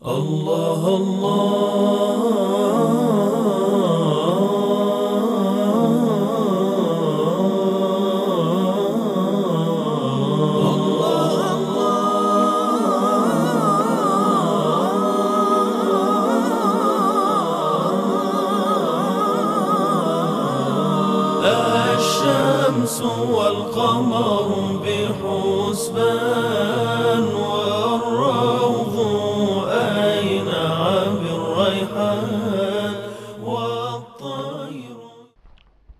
الله الشمس والقمر بحسبان والروض أينع بالريحان والطير.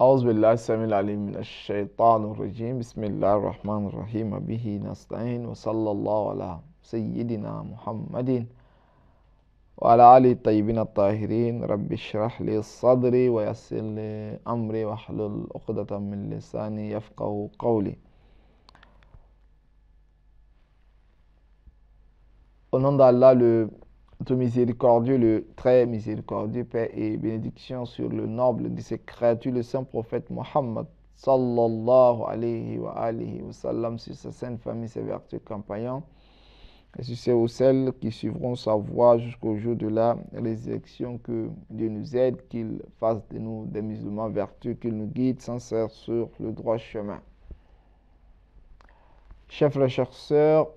أعوذ بالله السميع العليم من الشيطان الرجيم. بسم الله الرحمن الرحيم. به نستعين وصلى الله على سيدنا محمد وعلى آله الطيبين الطاهرين. رب اشرح لي صدري ويسر لي أمري واحلل عقدة من لساني يفقهوا قولي. Au nom d'Allah, le tout miséricordieux, le très miséricordieux, paix et bénédiction sur le noble de ses créatures, le saint prophète Mohammed sallallahu alayhi wa sallam, sur sa sainte famille, ses vertus compagnons, et sur ceux ou celles qui suivront sa voie jusqu'au jour de la résurrection. Que Dieu nous aide, qu'il fasse de nous des musulmans vertueux, qu'il nous guide sans cesse sur le droit chemin. Chers frères, chères sœurs,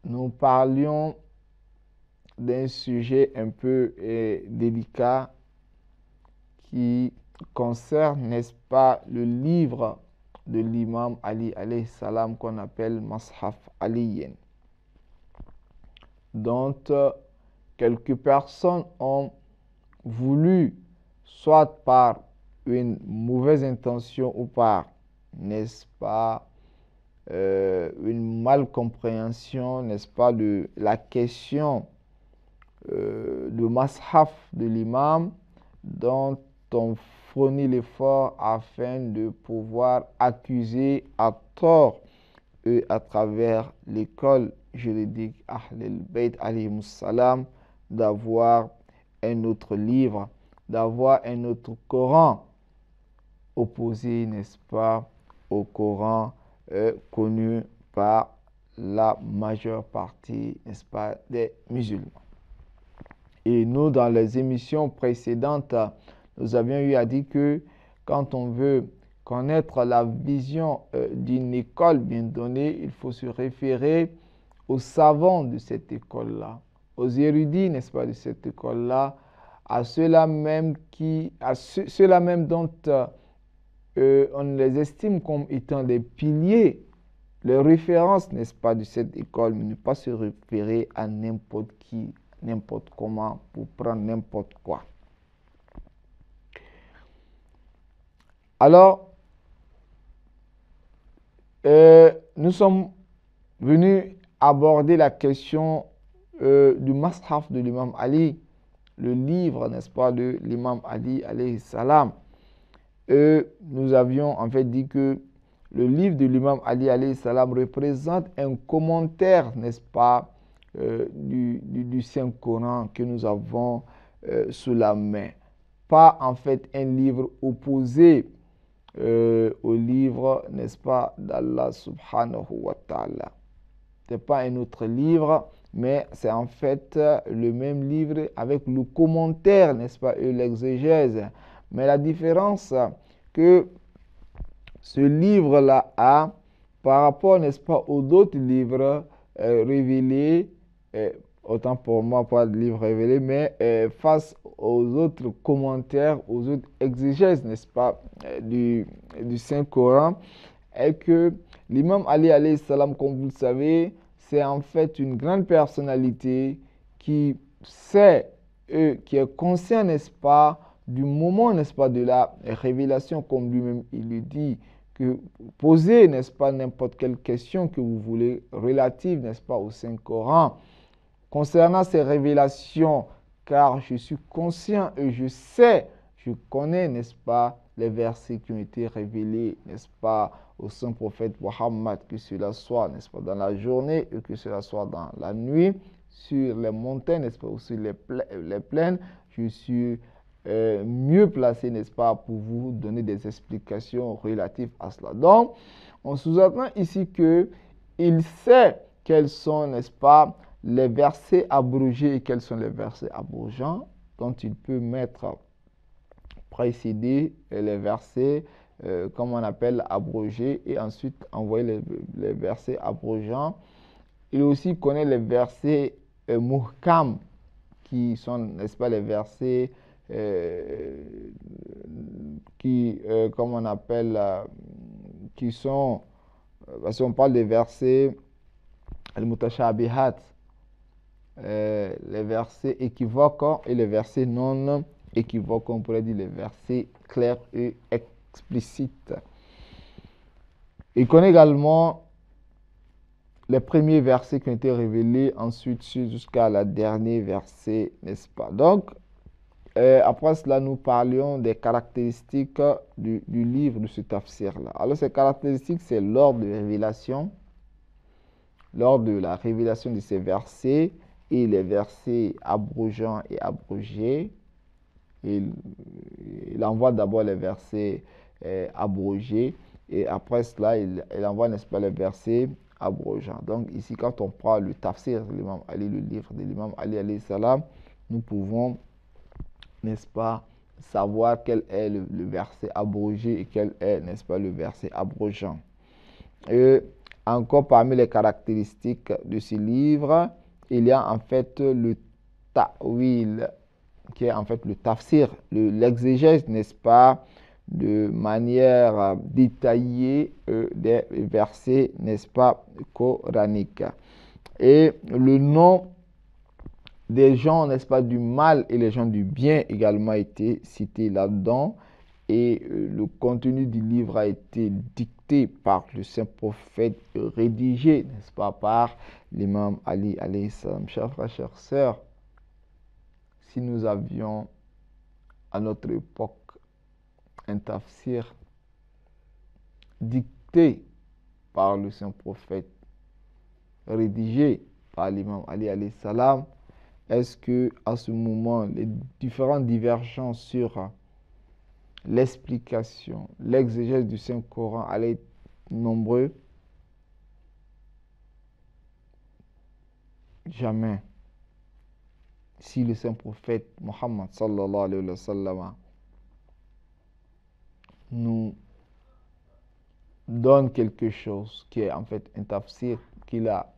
nous parlions d'un sujet un peu délicat qui concerne, n'est-ce pas, le livre de l'imam Ali alayhi salam qu'on appelle Mashaf Aliyin, dont quelques personnes ont voulu, soit par une mauvaise intention ou par, n'est-ce pas, une malcompréhension, n'est-ce pas, de la question de Mashaf de l'imam, dont on fournit l'effort afin de pouvoir accuser à tort et à travers l'école juridique Ahl al-Bayt alayhimus salam d'avoir un autre livre, d'avoir un autre Coran opposé, n'est-ce pas, au Coran connu par la majeure partie, n'est-ce pas, des musulmans. Et nous, dans les émissions précédentes, nous avions eu à dire que quand on veut connaître la vision d'une école bien donnée, il faut se référer aux savants de cette école-là, aux érudits, n'est-ce pas, de cette école-là, à ceux-là même dont on les estime comme étant des piliers, les références, n'est-ce pas, de cette école, mais ne pas se référer à n'importe qui, n'importe comment, pour prendre n'importe quoi. Alors, nous sommes venus aborder la question du Mashaf de l'imam Ali, le livre, n'est-ce pas, de l'imam Ali alayhi salam. Nous avions en fait dit que le livre de l'imam Ali alayhi salam représente un commentaire, n'est-ce pas, du Saint-Coran que nous avons sous la main. Pas en fait un livre opposé au livre, n'est-ce pas, d'Allah subhanahu wa ta'ala. Ce n'est pas un autre livre, mais c'est en fait le même livre avec le commentaire, n'est-ce pas, et l'exégèse. Mais la différence que ce livre-là a par rapport, n'est-ce pas, aux autres livres révélés, autant pour moi, pas de livre révélé, mais face aux autres commentaires, aux autres exégèses, n'est-ce pas, du Saint-Coran, est que l'imam Ali alayhi salam, comme vous le savez, c'est en fait une grande personnalité qui sait, qui est conscient, n'est-ce pas, du moment, n'est-ce pas, de la révélation, comme lui-même il le dit, que posez, n'est-ce pas, n'importe quelle question que vous voulez relative, n'est-ce pas, au Saint-Coran, concernant ces révélations, car je suis conscient et je sais, je connais, n'est-ce pas, les versets qui ont été révélés, n'est-ce pas, au saint prophète Mohammed, que cela soit, n'est-ce pas, dans la journée et que cela soit dans la nuit, sur les montagnes, n'est-ce pas, ou sur les plaines, je suis mieux placé, n'est-ce pas, pour vous donner des explications relatives à cela. Donc, on sous-entend ici qu'il sait quelles sont, n'est-ce pas, les versets abrogés et quels sont les versets abrogeants, dont il peut mettre précéder les versets comme on appelle abrogés et ensuite envoyer les versets abrogeants. Il aussi connaît les versets muhkam qui sont, n'est-ce pas, les versets comme on appelle, qui sont, parce qu'on parle des versets al-mutashabihat, les versets équivoques et les versets non équivoques, on pourrait dire les versets clairs et explicites. Il connaît également les premiers versets qui ont été révélés, ensuite jusqu'à la dernière verset, n'est-ce pas? Donc, après cela, nous parlions des caractéristiques du livre de ce tafsir-là. Alors, ces caractéristiques, c'est l'ordre de révélation, l'ordre de la révélation de ces versets et les versets abrogeants et abrogés. Il envoie d'abord les versets abrogés et après cela, il envoie, n'est-ce pas, les versets abrogeants. Donc, ici, quand on prend le tafsir de l'imam Ali, le livre de l'imam Ali alayhi salam, nous pouvons, n'est-ce pas, savoir quel est le verset abrogé et quel est, n'est-ce pas, le verset abrogeant. Et encore parmi les caractéristiques de ce livre, il y a en fait le ta'wil, qui est en fait le tafsir, l'exégèse, n'est-ce pas, de manière détaillée des versets, n'est-ce pas, coraniques. Et le nom des gens, n'est-ce pas, du mal et les gens du bien également a été cité là-dedans. Et le contenu du livre a été dicté par le saint prophète, rédigé, n'est-ce pas, par l'imam Ali alayhi salam. Chers frères, chères sœurs, si nous avions à notre époque un tafsir dicté par le saint prophète, rédigé par l'imam Ali alayhi salam, est-ce que à ce moment les différentes divergences sur l'explication, l'exégèse du Saint-Coran allaient être nombreux? Jamais. Si le Saint-Prophète Mohammed sallallahu alayhi wa sallam nous donne quelque chose qui est en fait un tafsir qu'il a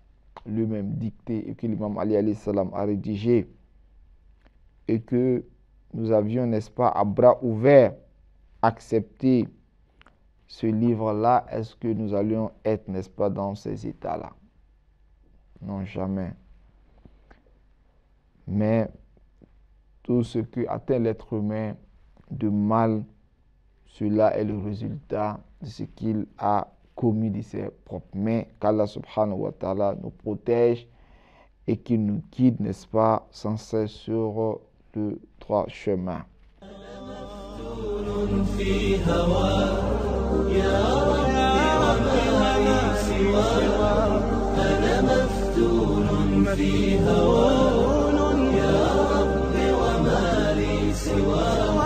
lui-même dicté et que l'imam Ali alayhi salam a rédigé et que nous avions, n'est-ce pas, à bras ouverts accepté ce livre-là, est-ce que nous allions être, n'est-ce pas, dans ces états-là? Non, jamais. Mais tout ce qui atteint l'être humain de mal, cela est le résultat de ce qu'il a commis de ses propres mains, qu'Allah subhanahu wa ta'ala nous protège et qu'il nous guide, n'est-ce pas, sans cesse sur le droit chemin. في هواه يا ربي وما لي سواه أنا مفتون في هواه يا ربي وما لي سواه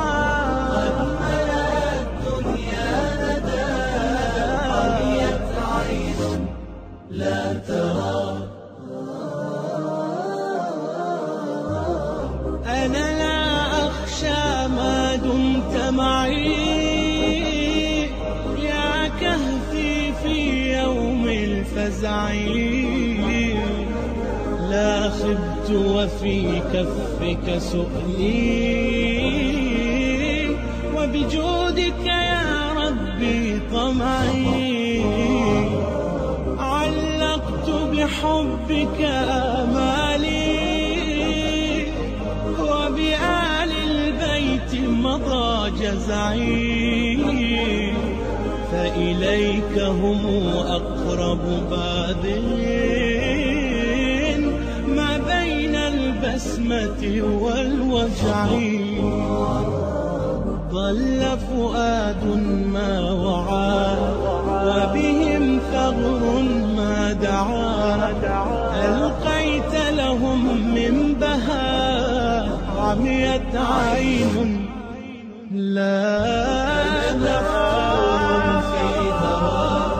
قد ملأ الدنيا ندى عميت عين لا ترى أنا لا أخشى ما دمت معي يا كهفي في يوم الفزع لا خبت وفي كفك سؤلي وبجودك يا ربي طمعي علقت بحبك آمالي وبآل البيت مضى جزعي فإليك هم أقرب باد ما بين البسمة والوجع ضل فؤاد ما وعى وبهم ثغر ما دعا ألقيت لهم من بهاء عميت عين لا تفعل في هواه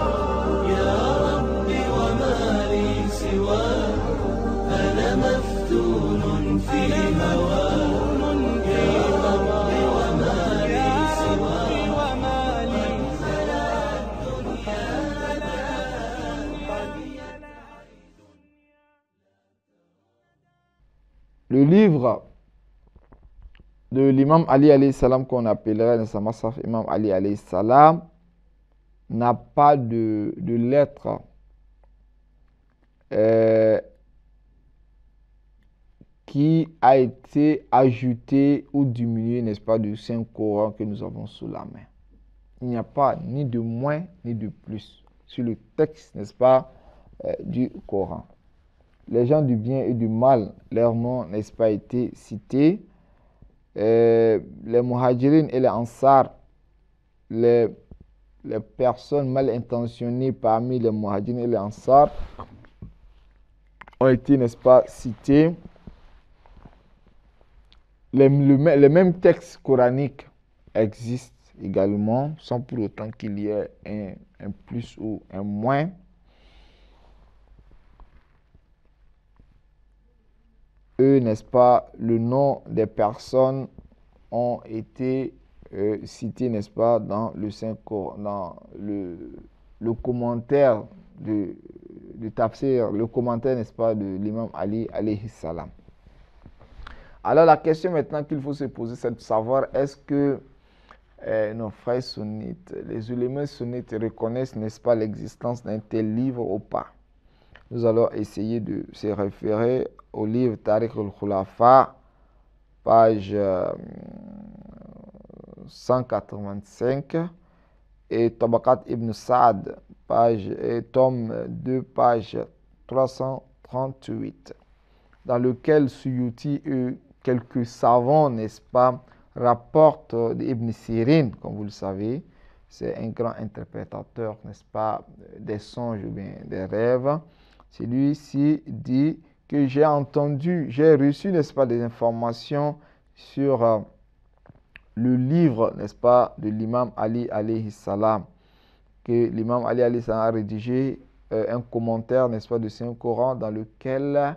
يا ربي وما لي سواه le livre de l'imam Ali alayhi salam qu'on appellerait le Masraf Imam Ali alayhi salam n'a pas de lettres qui a été ajoutée ou diminuée, n'est-ce pas, du Saint-Coran que nous avons sous la main. Il n'y a pas ni de moins ni de plus sur le texte, n'est-ce pas, du Coran. Les gens du bien et du mal, leur nom, n'est-ce pas, été cités. Les muhajirines et les ansar, les personnes mal intentionnées parmi les muhajirines et les ansar ont été, n'est-ce pas, citées. Les mêmes textes coraniques existent également, sans pour autant qu'il y ait un plus ou un moins. Eux, n'est-ce pas, le nom des personnes ont été cités, n'est-ce pas, dans le Saint-Coran, dans le commentaire de Tafsir, le commentaire, n'est-ce pas, de l'imam Ali alayhi salam. Alors la question maintenant qu'il faut se poser, c'est de savoir est-ce que nos frères sunnites, les ulémas sunnites reconnaissent, n'est-ce pas, l'existence d'un tel livre ou pas. Nous allons essayer de se référer au livre Tariq al-Khulafa, page 185, et Tabaqat ibn Sa'd, tome 2, page 338, dans lequel Suyuti et quelques savants, n'est-ce pas, rapportent d'Ibn Sirin, comme vous le savez. C'est un grand interprétateur, n'est-ce pas, des songes ou bien des rêves. Celui-ci dit que j'ai reçu, n'est-ce pas, des informations sur le livre, n'est-ce pas, de l'imam Ali alayhi salam, que l'imam Ali alayhi salam a rédigé un commentaire, n'est-ce pas, du Saint-Coran dans lequel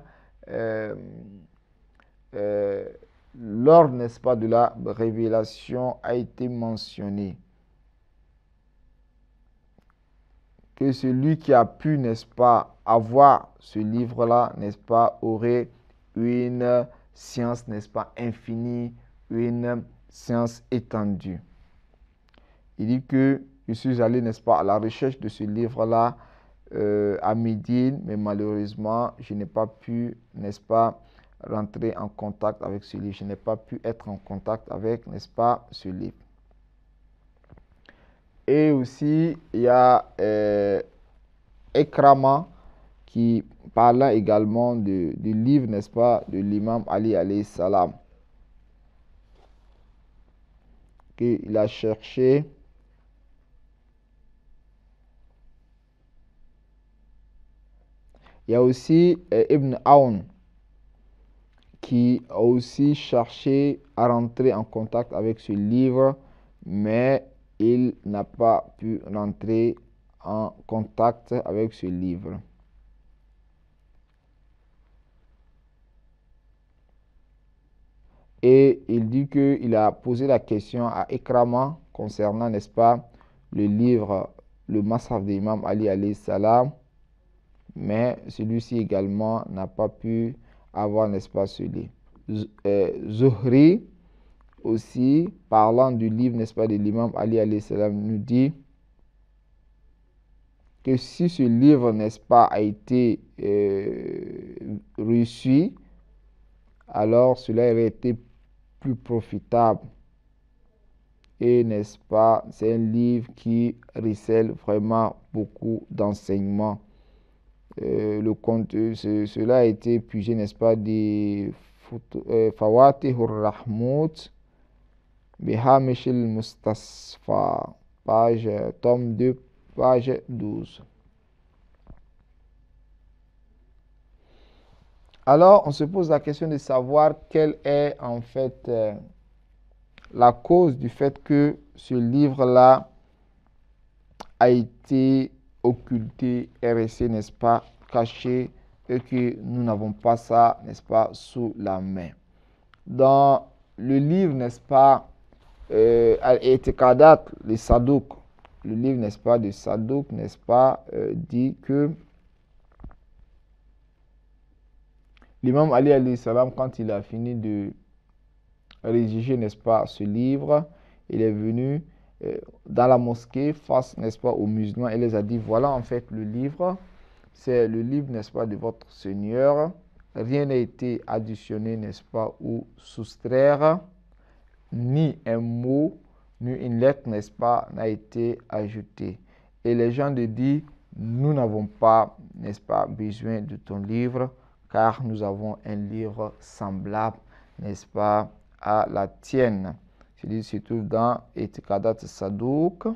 lors, n'est-ce pas, de la révélation a été mentionné que celui qui a pu, n'est-ce pas, avoir ce livre-là, n'est-ce pas, aurait une science, n'est-ce pas, infinie, une science étendue. Il dit que je suis allé, n'est-ce pas, à la recherche de ce livre-là à Médine, mais malheureusement, je n'ai pas pu, n'est-ce pas, rentrer en contact avec ce livre. Je n'ai pas pu être en contact avec, n'est-ce pas, ce livre. Et aussi, il y a Ikrama qui parle également du livre, n'est-ce pas, de l'imam Ali alayhi salam, qu'il a cherché. Il y a aussi Ibn Aoun qui a aussi cherché à rentrer en contact avec ce livre, mais il n'a pas pu rentrer en contact avec ce livre. Et il dit qu'il a posé la question à Ikrama concernant, n'est-ce pas, le livre, le Masraf d'Imam Ali alayhi salam, mais celui-ci également n'a pas pu avoir, n'est-ce pas, ce livre. Zuhri aussi, parlant du livre, n'est-ce pas, de l'imam Ali alayhi salam, nous dit que si ce livre, n'est-ce pas, a été reçu, alors cela aurait été plus profitable. Et, n'est-ce pas, c'est un livre qui recèle vraiment beaucoup d'enseignements. Cela a été pigé, n'est-ce pas, des Fawatihur Rahmout Bihamish al-Mustasfa, tome 2, page 12. Alors, on se pose la question de savoir quelle est en fait la cause du fait que ce livre-là a été occulté et resté, n'est-ce pas, caché, et que nous n'avons pas ça, n'est-ce pas, sous la main. Dans le livre, n'est-ce pas, Al-I'tiqadat, les Sadouk, le livre, n'est-ce pas, de Sadouk, n'est-ce pas, dit que l'imam Ali alayhi salam, quand il a fini de rédiger, n'est-ce pas, ce livre, il est venu dans la mosquée face, n'est-ce pas, aux musulmans et les a dit, voilà en fait le livre, c'est le livre, n'est-ce pas, de votre Seigneur. Rien n'a été additionné, n'est-ce pas, ou soustraire, ni un mot, ni une lettre, n'est-ce pas, n'a été ajouté. Et les gens lui disent, nous n'avons pas, n'est-ce pas, besoin de ton livre, car nous avons un livre semblable, n'est-ce pas, à la tienne. Celui se trouve dans Etiqadat Sadouk,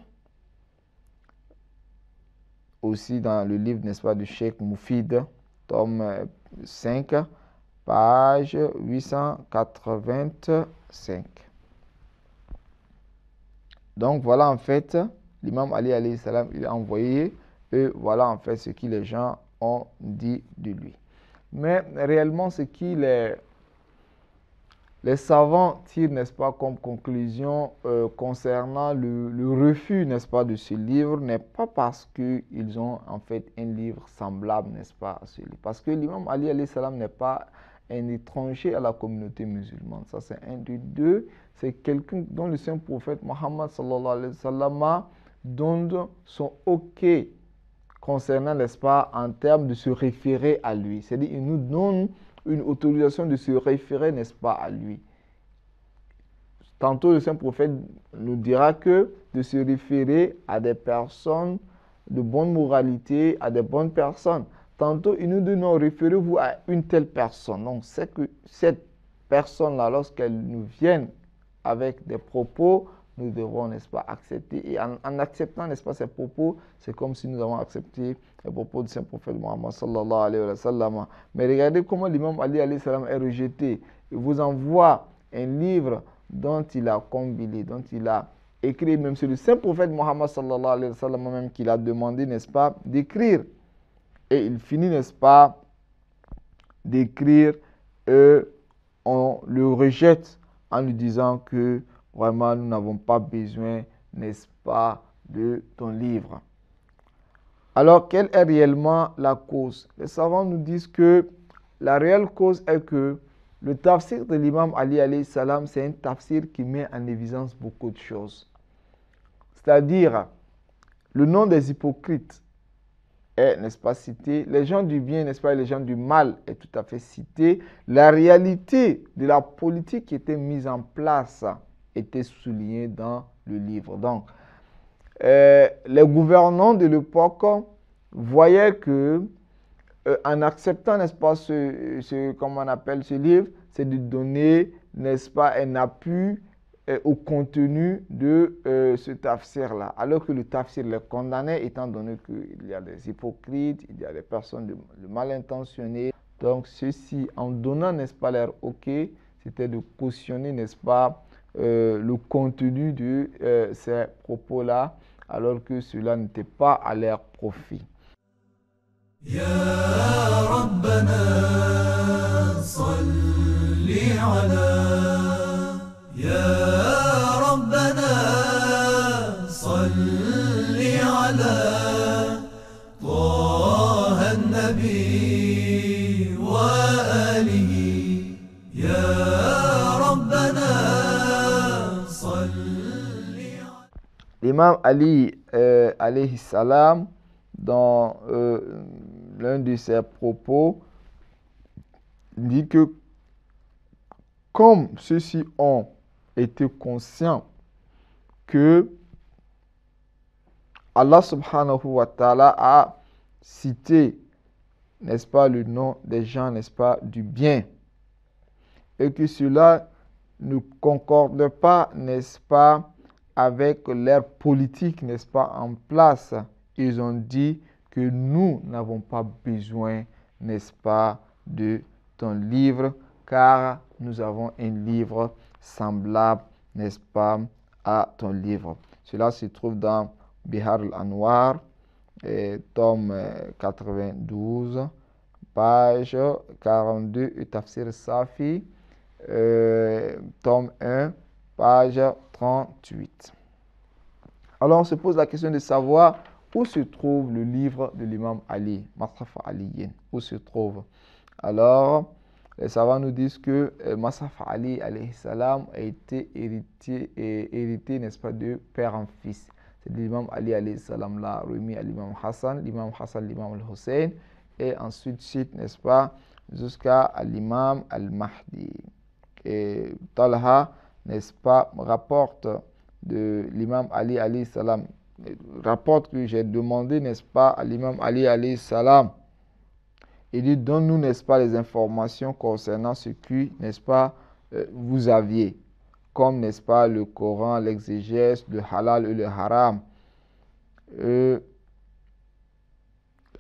aussi dans le livre, n'est-ce pas, de Cheikh Moufid, tome 5, page 885. Donc voilà en fait, l'imam Ali alayhi salam, il a envoyé, et voilà en fait ce que les gens ont dit de lui. Mais réellement, ce qui les savants tirent, n'est-ce pas, comme conclusion concernant le refus, n'est-ce pas, de ce livre, n'est pas parce qu'ils ont en fait un livre semblable, n'est-ce pas, à ce livre. Parce que l'imam Ali alayhi salam n'est pas un étranger à la communauté musulmane. Ça, c'est un de deux. C'est quelqu'un dont le saint prophète Mohammed sallallahu alayhi wa sallam donne son OK concernant, n'est-ce pas, en termes de se référer à lui. C'est-à-dire, il nous donne une autorisation de se référer, n'est-ce pas, à lui. Tantôt, le saint prophète nous dira que de se référer à des personnes de bonne moralité, à des bonnes personnes. Tantôt, il nous dit non, référez-vous à une telle personne. Donc, c'est que cette personne-là, lorsqu'elle nous vient avec des propos, nous devons, n'est-ce pas, accepter. Et en acceptant, n'est-ce pas, ces propos, c'est comme si nous avons accepté les propos du Saint-Prophète Mohammed sallallahu alayhi wa sallam. Mais regardez comment l'imam Ali alayhi salam est rejeté. Il vous envoie un livre dont il a compilé, dont il a écrit, même c'est le Saint-Prophète Mohammed sallallahu alayhi wa sallam même qu'il a demandé, n'est-ce pas, d'écrire. Et il finit, n'est-ce pas, d'écrire, on le rejette en lui disant que vraiment, nous n'avons pas besoin, n'est-ce pas, de ton livre. Alors, quelle est réellement la cause? Les savants nous disent que la réelle cause est que le tafsir de l'imam Ali alayhi salam, c'est un tafsir qui met en évidence beaucoup de choses. C'est-à-dire, le nom des hypocrites est, n'est-ce pas, cité. Les gens du bien, n'est-ce pas, les gens du mal est tout à fait cité. La réalité de la politique qui était mise en place était souligné dans le livre. Donc, les gouvernants de l'époque voyaient que, en acceptant, n'est-ce pas, comment on appelle ce livre, c'est de donner, n'est-ce pas, un appui au contenu de ce tafsir-là. Alors que le tafsir les condamnait, étant donné qu'il y a des hypocrites, il y a des personnes de mal intentionnées. Donc, ceci, en donnant, n'est-ce pas, leur OK, c'était de cautionner, n'est-ce pas, le contenu de ces propos-là, alors que cela n'était pas à leur profit. Ya Rabbana, salli ala, Ya Rabbana, salli ala, Taha an-Nabi wa alihi, Ya L'imam Ali alayhi salam, dans l'un de ses propos, dit que comme ceux-ci ont été conscients que Allah subhanahu wa ta'ala a cité, n'est-ce pas, le nom des gens, n'est-ce pas, du bien, et que cela ne concorde pas, n'est-ce pas, avec leur politique, n'est-ce pas, en place, ils ont dit que nous n'avons pas besoin, n'est-ce pas, de ton livre, car nous avons un livre semblable, n'est-ce pas, à ton livre. Cela se trouve dans Bihar al-Anwar, tome 92, page 42, et Tafsir Safi, tome 1, page 38. Alors on se pose la question de savoir où se trouve le livre de l'imam Ali, Masraf Aliyin, où se trouve. Alors les savants nous disent que Masraf Ali alayhi salam a été hérité, n'est-ce pas, de père en fils. C'est l'imam Ali alayhi salam l'a remis à l'imam Hassan, l'imam al-Hussein, et ensuite, n'est-ce pas, jusqu'à l'imam al-Mahdi. Et Talha, n'est-ce pas, rapporte de l'imam Ali alayhi salam, rapporte que j'ai demandé, n'est-ce pas, à l'imam Ali alayhi salam. Il dit, donne-nous, n'est-ce pas, les informations concernant ce que, n'est-ce pas, vous aviez, comme, n'est-ce pas, le Coran, l'exégèse, le halal et le haram.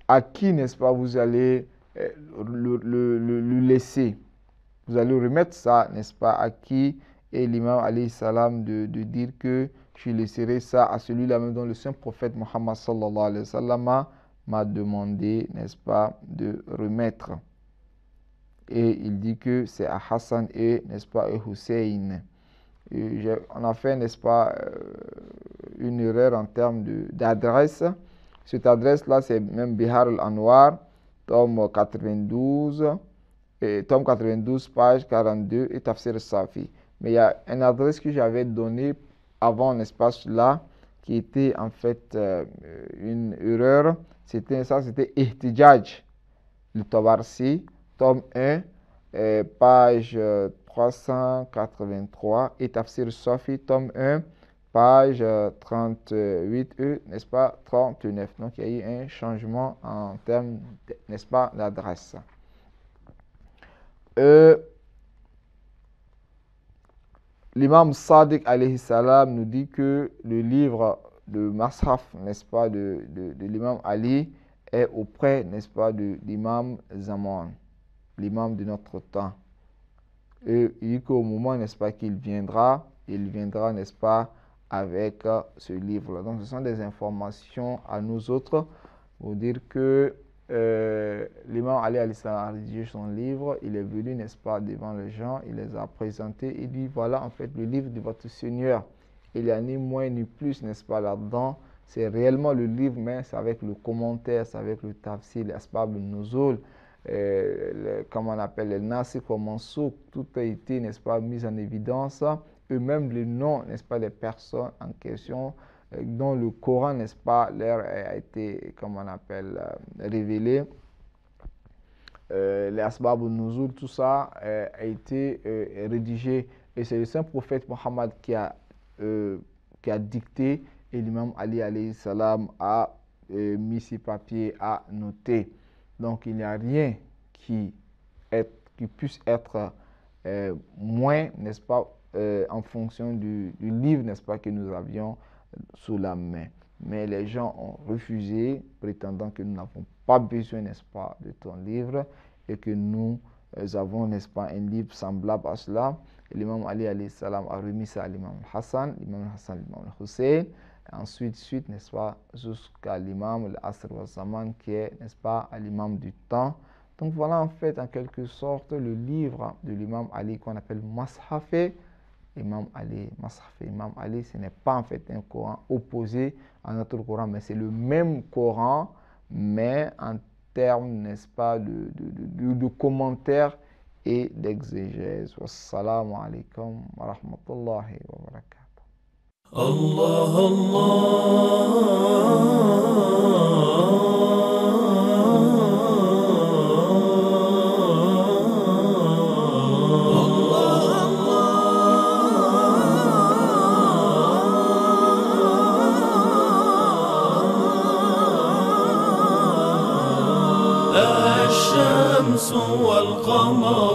À qui, n'est-ce pas, vous allez le laisser. Vous allez remettre ça, n'est-ce pas, à qui? Et l'imam alayhi salam de dire que je laisserai ça à celui-là même dont le saint prophète Muhammad sallallahu alayhi wa sallam m'a demandé, n'est-ce pas, de remettre. Et il dit que c'est à Hassan et, n'est-ce pas, et Hussein. On a fait, n'est-ce pas, une erreur en termes d'adresse. Cette adresse-là, c'est même Bihar al-Anwar, tome 92, page 42 et Tafsir Safi. Mais il y a une adresse que j'avais donnée avant, n'est-ce pas, cela, qui était en fait une erreur. C'était Ihtijaj, le Tabarsi, tome 1, page 383, et Tafsir Safi, tome 1, page 38, n'est-ce pas, 39. Donc, il y a eu un changement en termes, n'est-ce pas, d'adresse. L'imam Sadiq alayhi salam nous dit que le livre de Masraf, n'est-ce pas, de l'imam Ali est auprès, n'est-ce pas, de l'imam Zaman, l'imam de notre temps. Et il dit qu'au moment, n'est-ce pas, qu'il viendra, n'est-ce pas, avec ce livre-là. Donc, ce sont des informations à nous autres pour dire que l'imam Ali alayhi salam a rédigé son livre, il est venu, n'est-ce pas, devant les gens, il les a présentés, il dit, voilà, en fait, le livre de votre Seigneur. Il n'y a ni moins ni plus, n'est-ce pas, là-dedans. C'est réellement le livre, mais c'est avec le commentaire, c'est avec le tafsir, l'asbab, le nuzul, comment on appelle, les nasikh, mansoukh, tout a été, n'est-ce pas, mis en évidence. Eux-mêmes, les noms, n'est-ce pas, des personnes en question, dont le Coran, n'est-ce pas, leur a été, comment on appelle, révélé. Les asbab nuzul, tout ça a été rédigé. Et c'est le saint prophète Mohammed qui a dicté, et l'imam Ali alayhi salam a mis ses papiers à noter. Donc, il n'y a rien qui puisse être moins, n'est-ce pas, en fonction du livre, n'est-ce pas, que nous avions sous la main. Mais les gens ont refusé, prétendant que nous n'avons pas besoin, n'est-ce pas, de ton livre, et que nous avons, n'est-ce pas, un livre semblable à cela. L'imam Ali alayhi salam a remis ça à l'imam Hassan, l'imam Hussein, ensuite, n'est-ce pas, jusqu'à l'imam al-Asr wa Zaman, qui est, n'est-ce pas, à l'imam du temps. Donc voilà, en fait, en quelque sorte, le livre de l'imam Ali qu'on appelle Masraf Imam Ali, ce n'est pas en fait un Coran opposé à notre Coran, mais c'est le même Coran, mais en termes, n'est-ce pas, de commentaires et d'exégèse. Wassalamu alaikum wa rahmatullahi wa barakatuh. Allah, الشمس والقمر